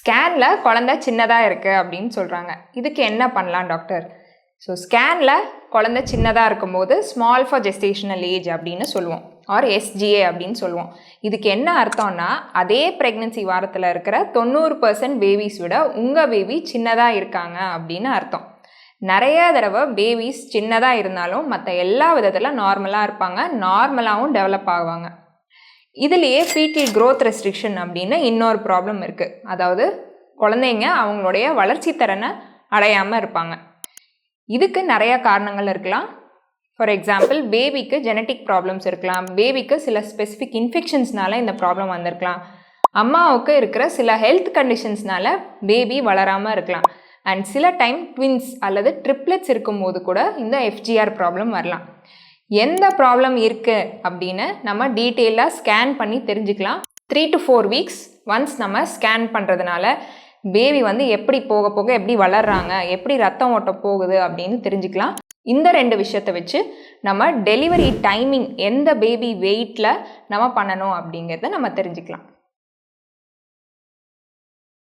ஸ்கேனில் குழந்தை சின்னதாக இருக்குது அப்படின்னு சொல்கிறாங்க. இதுக்கு என்ன பண்ணலாம் டாக்டர்? ஸோ ஸ்கேனில் குழந்தை சின்னதாக இருக்கும்போது ஸ்மால் ஃபார் ஜெஸ்டேஷனல் ஏஜ் அப்படின்னு சொல்லுவோம், ஆர் SGA அப்படின்னு சொல்லுவோம். இதுக்கு என்ன அர்த்தம்னா, அதே ப்ரெக்னென்சி வாரத்தில் இருக்கிற 90% பேபிஸ் விட உங்கள் பேபி சின்னதாக இருக்காங்க அப்படின்னு அர்த்தம். நிறைய தடவை பேபிஸ் சின்னதாக இருந்தாலும் மற்ற எல்லா விதத்தில் நார்மலாக இருப்பாங்க, நார்மலாகவும் டெவலப் ஆகுவாங்க. இதுலேயே ஃபீட்டல் க்ரோத் ரெஸ்ட்ரிக்ஷன் அப்படின்னு இன்னொரு ப்ராப்ளம் இருக்குது. அதாவது குழந்தைங்க அவங்களுடைய வளர்ச்சி திறனை அடையாமல் இருப்பாங்க. இதுக்கு நிறைய காரணங்கள் இருக்கலாம். ஃபார் எக்ஸாம்பிள், பேபிக்கு ஜெனட்டிக் ப்ராப்ளம்ஸ் இருக்கலாம், பேபிக்கு சில ஸ்பெசிஃபிக் இன்ஃபெக்ஷன்ஸ்னால இந்த ப்ராப்ளம் வந்திருக்கலாம், அம்மாவுக்கு இருக்கிற சில ஹெல்த் கண்டிஷன்ஸ்னால பேபி வளராமல் இருக்கலாம், அண்ட் சில டைம் ட்வின்ஸ் அல்லது ட்ரிப்ளெட்ஸ் இருக்கும்போது கூட இந்த FGR ப்ராப்ளம் வரலாம். எந்த ப்ராப்ளம் இருக்குது அப்படின்னு நம்ம டீட்டெயிலாக ஸ்கேன் பண்ணி தெரிஞ்சுக்கலாம். 3 to 4 weeks ஒன்ஸ் நம்ம ஸ்கேன் பண்ணுறதுனால பேபி எப்படி போக போக எப்படி வளர்றாங்க, எப்படி ரத்தம் ஓட்டம் போகுது அப்படின்னு தெரிஞ்சுக்கலாம். இந்த 2 விஷயத்தை வச்சு நம்ம டெலிவரி டைமிங் எந்த பேபி வெயிட்டில் நம்ம பண்ணணும் அப்படிங்கிறத நம்ம தெரிஞ்சுக்கலாம்.